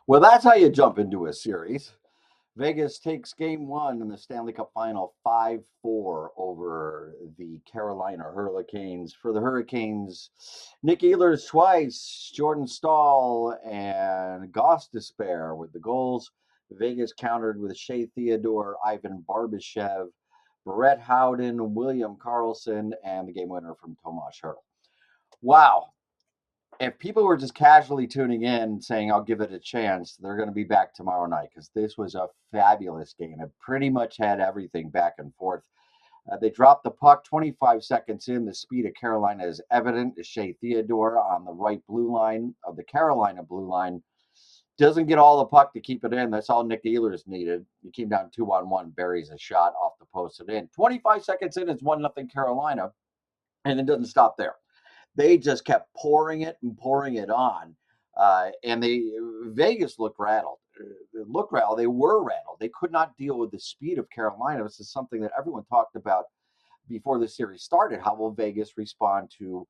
Well, that's how you jump into a series. Vegas takes game one in the Stanley Cup final 5-4 over the Carolina Hurricanes. For the Hurricanes, Nick Ehlers twice, Jordan Stahl, and Goss Despair with the goals. Vegas countered with Shea Theodore, Ivan Barbashev, Brett Howden, William Karlsson, and the game winner from Tomas Hertl. Wow, if people were just casually tuning in saying I'll give it a chance, they're going to be back tomorrow night because this was a fabulous game. It pretty much had everything back and forth. They dropped the puck 25 seconds in. The speed of Carolina is evident. Shea Theodore on the right blue line of the Carolina blue line doesn't get all the puck to keep it in. That's all Nick Ehlers needed. He came down 2-on-1, buries a shot off the post and in. 25 seconds in, it's 1-0 Carolina, and it doesn't stop there. They just kept pouring it and pouring it on. And Vegas looked rattled. They were rattled. They could not deal with the speed of Carolina. This is something that everyone talked about before the series started. How will Vegas respond to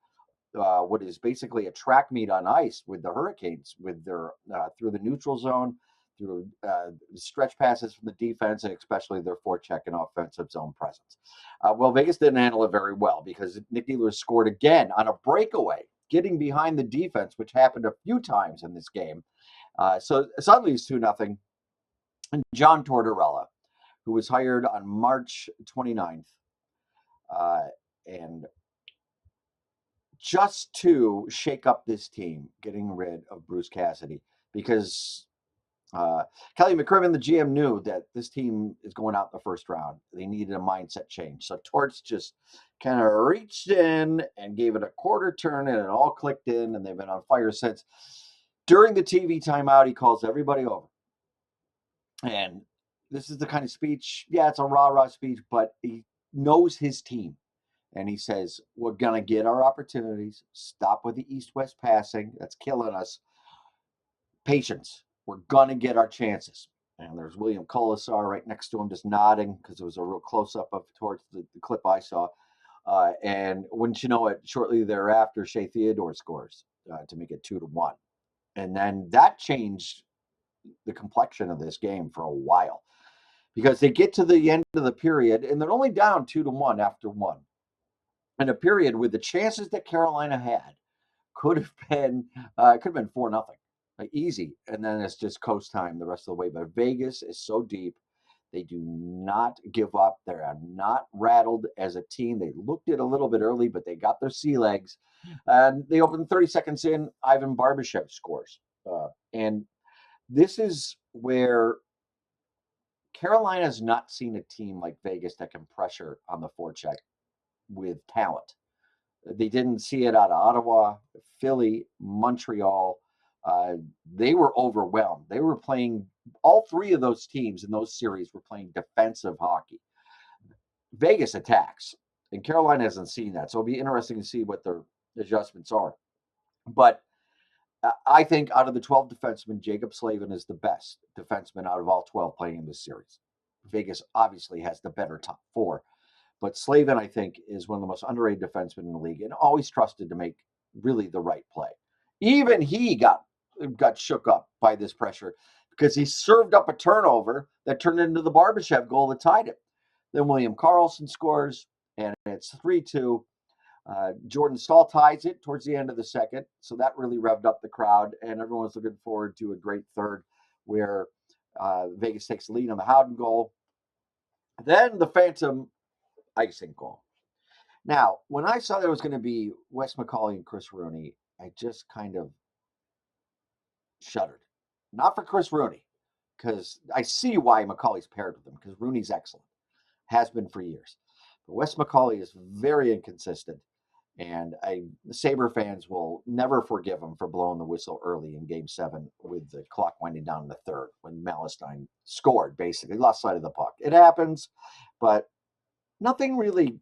what is basically a track meet on ice with the Hurricanes, with their through the neutral zone, through stretch passes from the defense, and especially their forecheck and offensive zone presence. Well, Vegas didn't handle it very well because Nick Ehlers scored again on a breakaway, getting behind the defense, which happened a few times in this game. So suddenly it's 2-0. And John Tortorella, who was hired on March 29th, and just to shake up this team, getting rid of Bruce Cassidy, because Kelly McCrimmon, the GM, knew that this team is going out in the first round. They needed a mindset change. So Torts just kind of reached in and gave it a quarter turn, and it all clicked in, and they've been on fire since. During the TV timeout, he calls everybody over. And this is the kind of speech, yeah, it's a rah-rah speech, but he knows his team. And he says, we're going to get our opportunities. Stop with the east-west passing. That's killing us. Patience. We're going to get our chances. And there's William Colasar right next to him just nodding because it was a real close-up of towards the clip I saw. And wouldn't you know it, shortly thereafter, Shea Theodore scores to make it 2-1. And then that changed the complexion of this game for a while because they get to the end of the period and they're only down 2-1 after one. In a period with the chances that Carolina had could have been 4-0, like easy, and then it's just coast time the rest of the way. But Vegas is so deep; they do not give up. They are not rattled as a team. They looked it a little bit early, but they got their sea legs, and they opened 30 seconds in. Ivan Barbashev scores, and this is where Carolina has not seen a team like Vegas that can pressure on the forecheck with talent. They didn't see it out of Ottawa, Philly, Montreal. They were overwhelmed. They were playing, all three of those teams in those series were playing defensive hockey. Vegas attacks, and Carolina hasn't seen that. So it'll be interesting to see what their adjustments are. But I think out of the 12 defensemen, Jacob Slavin is the best defenseman out of all 12 playing in this series. Vegas obviously has the better top four. But Slavin, I think, is one of the most underrated defensemen in the league and always trusted to make really the right play. Even he got shook up by this pressure because he served up a turnover that turned into the Barbashev goal that tied it. Then William Karlsson scores, and it's 3-2. Jordan Stahl ties it towards the end of the second, so that really revved up the crowd, and everyone's looking forward to a great third where Vegas takes the lead on the Howden goal. Then the Phantom icing goal. Now, when I saw there was going to be Wes McCauley and Chris Rooney, I just kind of shuddered. Not for Chris Rooney, because I see why McCauley's paired with him, because Rooney's excellent, has been for years. But Wes McCauley is very inconsistent, and the Sabre fans will never forgive him for blowing the whistle early in Game 7 with the clock winding down in the third when Malestein scored, basically. Lost sight of the puck. It happens, but nothing really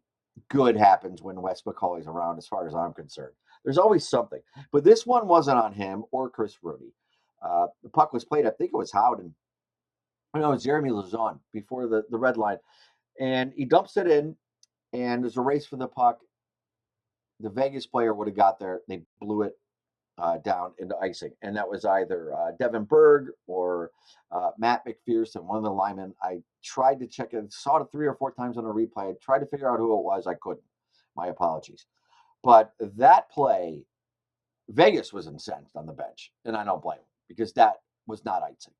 good happens when Wes McCauley's around, as far as I'm concerned. There's always something. But this one wasn't on him or Chris Rooney. The puck was played, I think it was Howden. No, it was Jeremy Lauzon before the red line. And he dumps it in, and there's a race for the puck. The Vegas player would have got there. They blew it down into icing, and that was either Devin Berg or Matt McPherson, one of the linemen. I tried to check it, saw it 3 or 4 times on a replay. I tried to figure out who it was. I couldn't. My apologies. But that play, Vegas was incensed on the bench, and I don't blame them because that was not icing.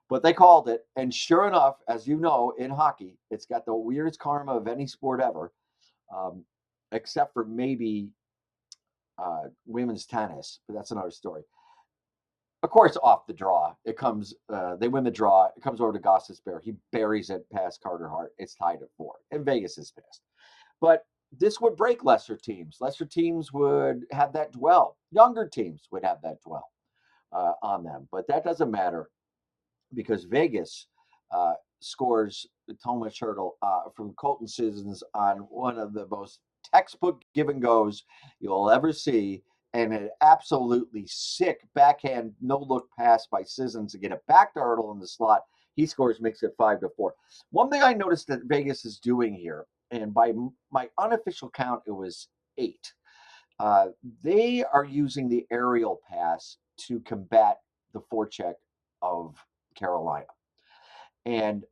But they called it, and sure enough, as you know, in hockey, it's got the weirdest karma of any sport ever, um, except for maybe women's tennis, but that's another story. Of course, off the draw, it comes. They win the draw. It comes over to Goss's Bear. He buries it past Carter Hart. It's tied at 4, and Vegas is pissed. But this would break lesser teams. Lesser teams would have that dwell. Younger teams would have that dwell on them. But that doesn't matter because Vegas scores the Thomas Hurdle from Colton Sissons on one of the most textbook give and goes you'll ever see, and an absolutely sick backhand no look pass by Sissons to get it back to Hurdle in the slot. He scores, makes it 5-4. One thing I noticed that Vegas is doing here, and by my unofficial count, it was 8. They are using the aerial pass to combat the forecheck of Carolina. And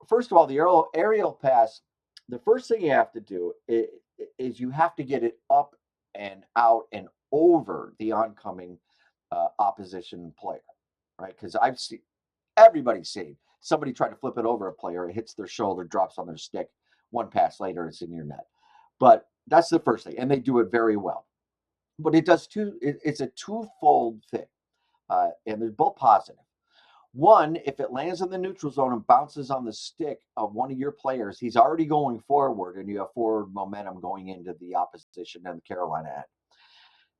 first of all, the aerial pass, the first thing you have to do is you have to get it up and out and over the oncoming opposition player, right? Because I've seen everybody's seen somebody try to flip it over a player, it hits their shoulder, drops on their stick. One pass later, it's in your net. But that's the first thing, and they do it very well. But it does it's a twofold thing, and they're both positive. One, if it lands in the neutral zone and bounces on the stick of one of your players, he's already going forward, and you have forward momentum going into the opposition and the Carolina end.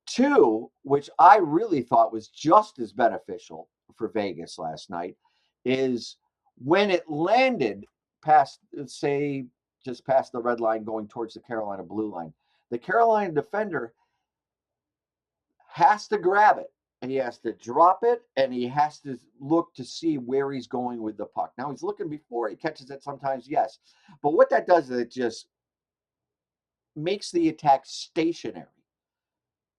2, which I really thought was just as beneficial for Vegas last night, is when it landed past, say, just past the red line going towards the Carolina blue line, the Carolina defender has to grab it. And he has to drop it, and he has to look to see where he's going with the puck. Now, he's looking before he catches it sometimes, yes. But what that does is it just makes the attack stationary.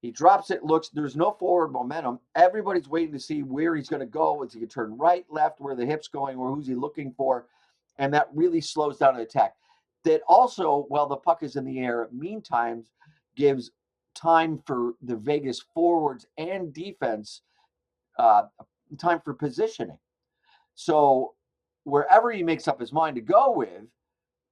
He drops it, looks, there's no forward momentum. Everybody's waiting to see where he's going to go. Is he going to turn right, left, where the hip's going, or who's he looking for? And that really slows down the attack. That also, while the puck is in the air, meantime, gives time for the Vegas forwards and defense time for positioning. So wherever he makes up his mind to go with,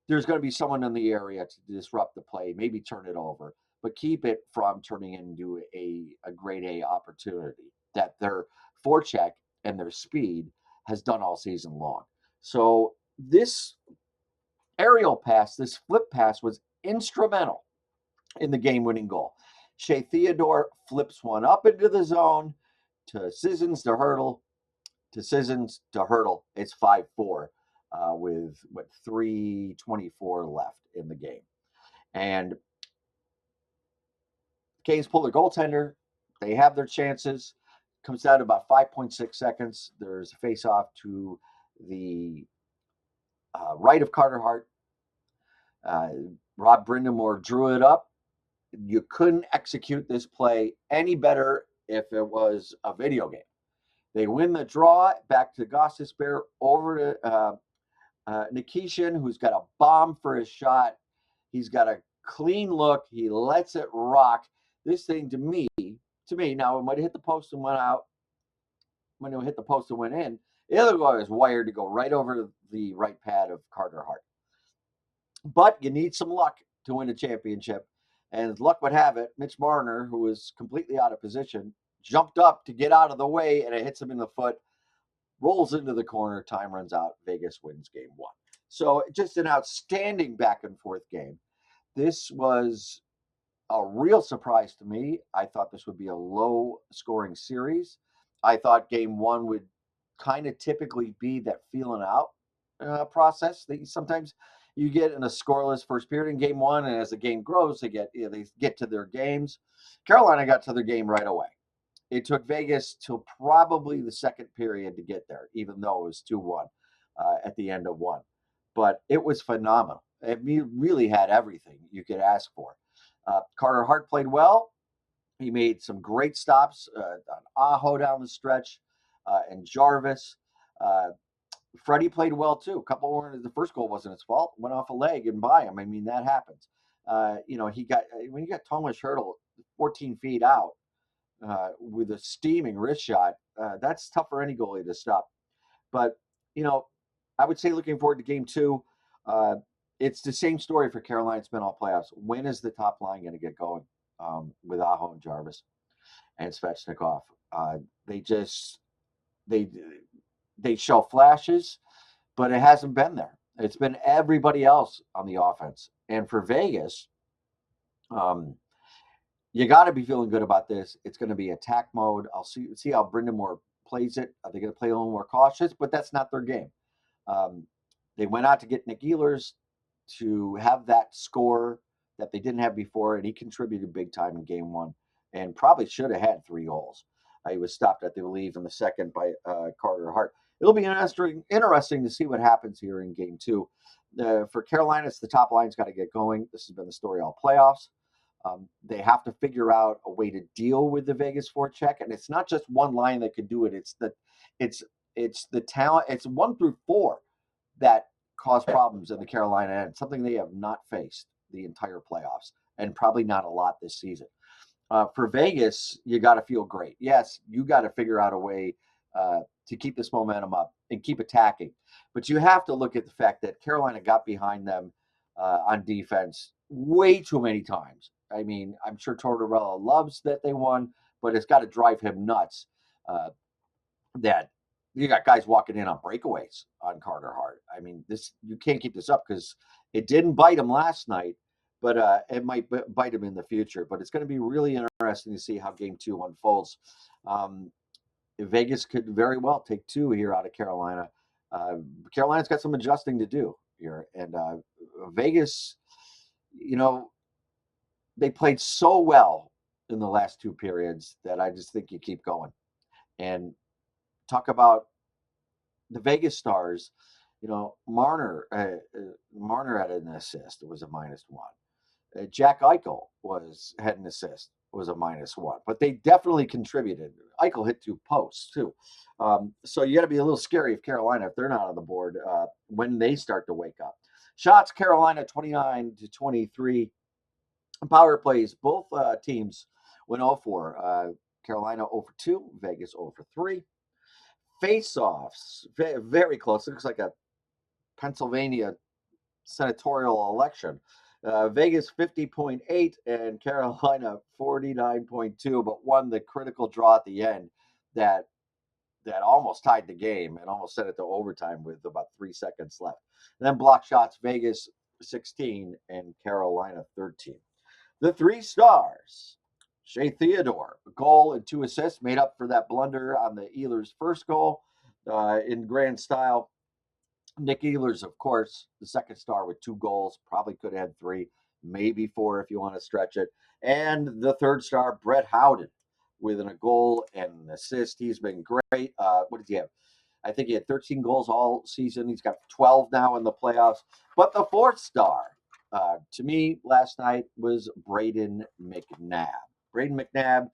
there's going to be someone in the area to disrupt the play, maybe turn it over, but keep it from turning into a grade A opportunity that their forecheck and their speed has done all season long. So this aerial pass, this flip pass was instrumental in the game-winning goal. Shea Theodore flips one up into the zone to Sissons to Hurdle, to Sissons to Hurdle. It's 5-4 with 3:24 left in the game. And Canes pull their goaltender. They have their chances. Comes down to about 5.6 seconds. There's a face-off to the right of Carter Hart. Rob Brindamore drew it up. You couldn't execute this play any better if it was a video game. They win the draw, back to Goss's Bear, over to Nikishin, who's got a bomb for his shot. He's got a clean look. He lets it rock. This thing, to me, now it might have hit the post and went out. When it hit the post and went in, the other guy was wired to go right over the right pad of Carter Hart. But you need some luck to win a championship. And luck would have it, Mitch Marner, who was completely out of position, jumped up to get out of the way, and it hits him in the foot, rolls into the corner, time runs out, Vegas wins game 1. So just an outstanding back and forth game. This was a real surprise to me. I thought this would be a low scoring series. I thought game 1 would kind of typically be that feeling out process that sometimes you get in a scoreless first period in game 1, and as the game grows, they get to their games. Carolina got to their game right away. It took Vegas till probably the second period to get there, even though it was 2-1 at the end of 1. But it was phenomenal. It really had everything you could ask for. Carter Hart played well. He made some great stops on Aho down the stretch and Jarvis. Uh, Freddie played well too. A couple were the first goal wasn't his fault. Went off a leg and by him. I mean that happens. He got when you got Tomas Hertl 14 feet out with a steaming wrist shot. That's tough for any goalie to stop. But you know, I would say looking forward to game two. Uh, it's the same story for Carolina. It's been all playoffs. When is the top line going to get going with Aho and Jarvis and Svechnikov? They just they they show flashes, but it hasn't been there. It's been everybody else on the offense. And for Vegas, um, you got to be feeling good about this. It's going to be attack mode. I'll see how Brind'Amour plays it. Are they going to play a little more cautious? But that's not their game. Um, they went out to get Nick Ehlers to have that score that they didn't have before, and he contributed big time in game one and probably should have had 3 goals. He was stopped, I believe, in the second by Carter Hart. It'll be interesting to see what happens here in game two. For Carolina, it's the top line's got to get going. This has been the story all playoffs. They have to figure out a way to deal with the Vegas forecheck, and it's not just one line that could do it. It's the talent. It's 1 through 4 that cause problems in the Carolina end. Something they have not faced the entire playoffs, and probably not a lot this season. For Vegas, you got to feel great. Yes, you got to figure out a way to keep this momentum up and keep attacking. But you have to look at the fact that Carolina got behind them on defense way too many times. I mean, I'm sure Tortorella loves that they won, but it's got to drive him nuts that you got guys walking in on breakaways on Carter Hart. I mean, you can't keep this up because it didn't bite him last night, but it might bite him in the future. But it's going to be really interesting to see how game two unfolds. Vegas could very well take 2 here out of Carolina. Carolina's got some adjusting to do here, and Vegas, they played so well in the last 2 periods that I just think you keep going. And talk about the Vegas Stars. Marner had an assist. It was a -1. Jack Eichel had an assist. Was a -1, but they definitely contributed. Eichel hit 2 posts too. So you got to be a little scary of Carolina if they're not on the board when they start to wake up. Shots, Carolina 29-23. Power plays, both teams went 0-4. Carolina 0-2, Vegas 0-3. Face-offs, very close. It looks like a Pennsylvania senatorial election. Vegas 50.8 and Carolina 49.2, but won the critical draw at the end that almost tied the game and almost sent it to overtime with about 3 seconds left. And then block shots, Vegas 16 and Carolina 13. The 3 stars, Shea Theodore, a goal and 2 assists, made up for that blunder on the Ehlers' first goal in grand style. Nick Ehlers, of course, the second star with 2 goals, probably could have had 3, maybe 4 if you want to stretch it. And the third star, Brett Howden, with a goal and an assist. He's been great. What did he have? I think he had 13 goals all season. He's got 12 now in the playoffs. But the 4th star, to me, last night was Brayden McNabb. Brayden McNabb,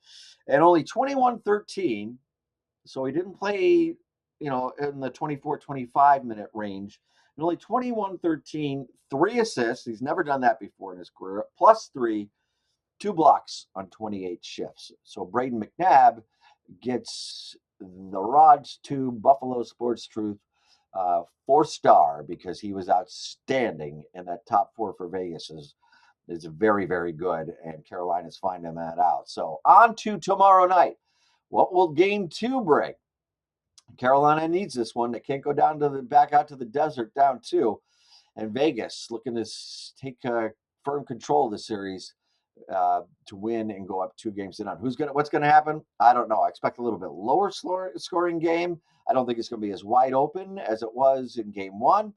and only 21-13, so he didn't play in the 24-25 minute range. And only 21-13, 3 assists. He's never done that before in his career. Plus 3, 2 blocks on 28 shifts. So Brayden McNabb gets the Rods to Buffalo Sports Truth 4-star because he was outstanding, and that top 4 for Vegas is very, very good, and Carolina's finding that out. So on to tomorrow night. What will game 2 bring? Carolina needs this one. They can't go back out to the desert down 2. And Vegas looking to take firm control of the series to win and go up 2 games to none. What's going to happen? I don't know. I expect a little bit lower scoring game. I don't think it's going to be as wide open as it was in game 1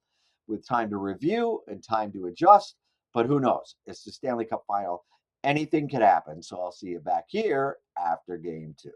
with time to review and time to adjust. But who knows? It's the Stanley Cup final. Anything could happen. So I'll see you back here after game 2.